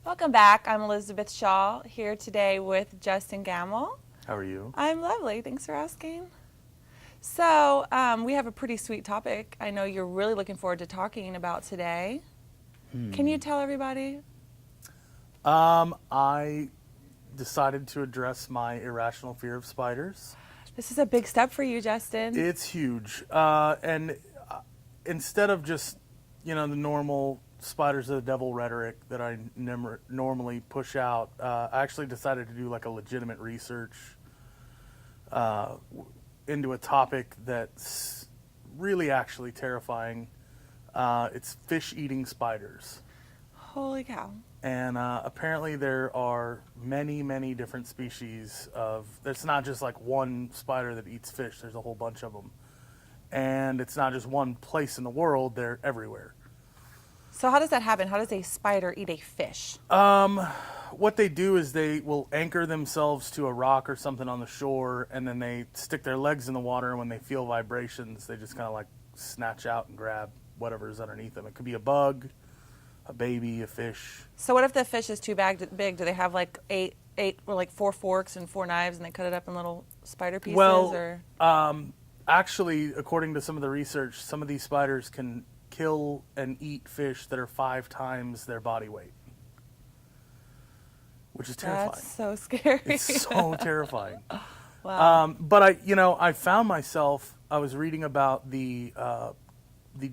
Welcome back. I'm Elizabeth Shaw here today with Justin Gamble. How are you? I'm lovely. Thanks for asking. So we have a pretty sweet topic. I know you're really looking forward to talking about today. Can you tell everybody? I decided to address my irrational fear of spiders. This is a big step for you, Justin. It's huge. And instead of just, the normal spiders of the devil rhetoric that I normally push out, I actually decided to do like a legitimate research into a topic that's really actually terrifying. It's fish-eating spiders. Holy cow. And apparently there are many, many different species of, it's not just like one spider that eats fish, there's a whole bunch of them. And it's not just one place in the world, they're everywhere. So how does that happen? How does a spider eat a fish? What they do is they will anchor themselves to a rock or something on the shore, and then they stick their legs in the water, and when they feel vibrations, they just kind of like snatch out and grab whatever's underneath them. It could be a bug, a baby, a fish. So what if the fish is too big? Do they have like eight or like 4 forks and 4 knives and they cut it up in little spider pieces? Well, actually, according to some of the research, some of these spiders can kill and eat fish that are 5 times their body weight, which is terrifying. That's so scary. It's so terrifying. Wow. But I found myself, I was reading about the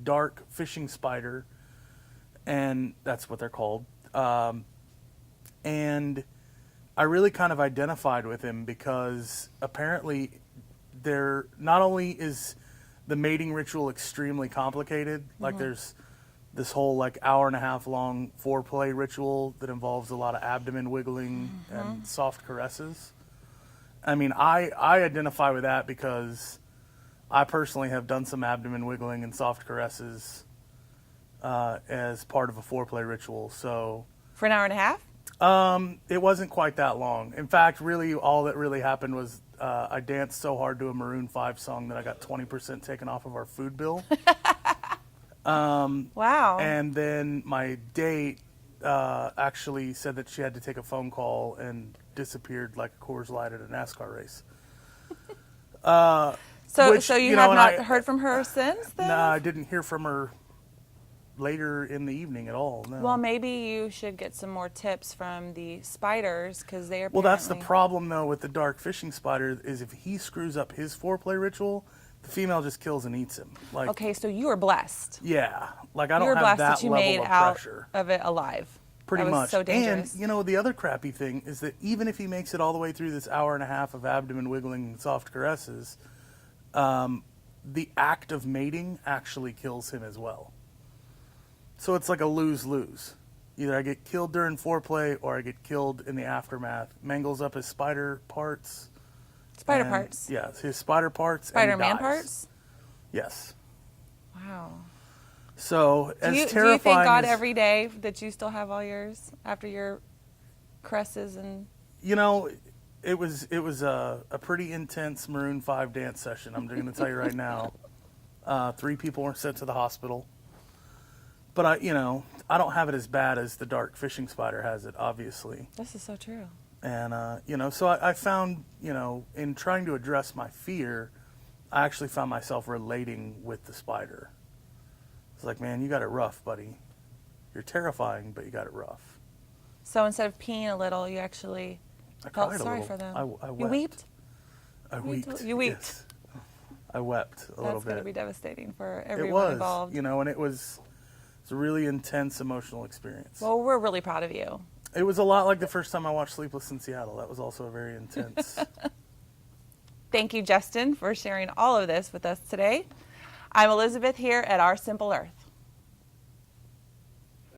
dark fishing spider, and that's what they're called. And I really kind of identified with him because apparently not only is the mating ritual extremely complicated, like there's this whole like hour-and-a-half long foreplay ritual that involves a lot of abdomen wiggling and soft caresses. I mean, I identify with that because I personally have done some abdomen wiggling and soft caresses as part of a foreplay ritual. So For an hour and a half? it wasn't quite that long. In fact, really, all that really happened was I danced so hard to a Maroon 5 song that I got 20% taken off of our food bill. Wow. And then my date actually said that she had to take a phone call and disappeared like a Coors Light at a NASCAR race. So you have not heard from her since then? No, I didn't hear from her later in the evening at all. No. Well, maybe you should get some more tips from the spiders because they are. Well, that's the problem though with the dark fishing spider is if he screws up his foreplay ritual, the female just kills and eats him. Like, okay, so you were blessed. yeah, like I You were don't blessed have that that you level made of out pressure. of it alive. Pretty That was much. so dangerous. And the other crappy thing is that even if he makes it all the way through this hour and a half of abdomen wiggling and soft caresses, the act of mating actually kills him as well. So it's like a lose-lose. Either I get killed during foreplay or I get killed in the aftermath. Mangles up his spider parts. Spider parts. Yeah, his spider parts. Spider-Man and he dies. parts. Yes. Wow. So Do as you terrifying thank God as, every day that you still have all yours after your caresses and? it was a pretty intense Maroon 5 dance session. I'm going to tell you right now. 3 people were sent to the hospital. But I don't have it as bad as the dark fishing spider has it, obviously. This is so true. And, so I found, in trying to address my fear, I actually found myself relating with the spider. It's like, man, you got it rough, buddy. You're terrifying, but you got it rough. So instead of peeing a little, you actually felt cried a sorry little. for them. I wept. You wept? I wept. You wept. Yes. I wept a little That's going to bit. be devastating for It everyone was, involved. and it's a really intense emotional experience. Well, we're really proud of you. It was a lot like the first time I watched Sleepless in Seattle. That was also very intense. Thank you, Justin, for sharing all of this with us today. I'm Elizabeth here at Our Simple Earth.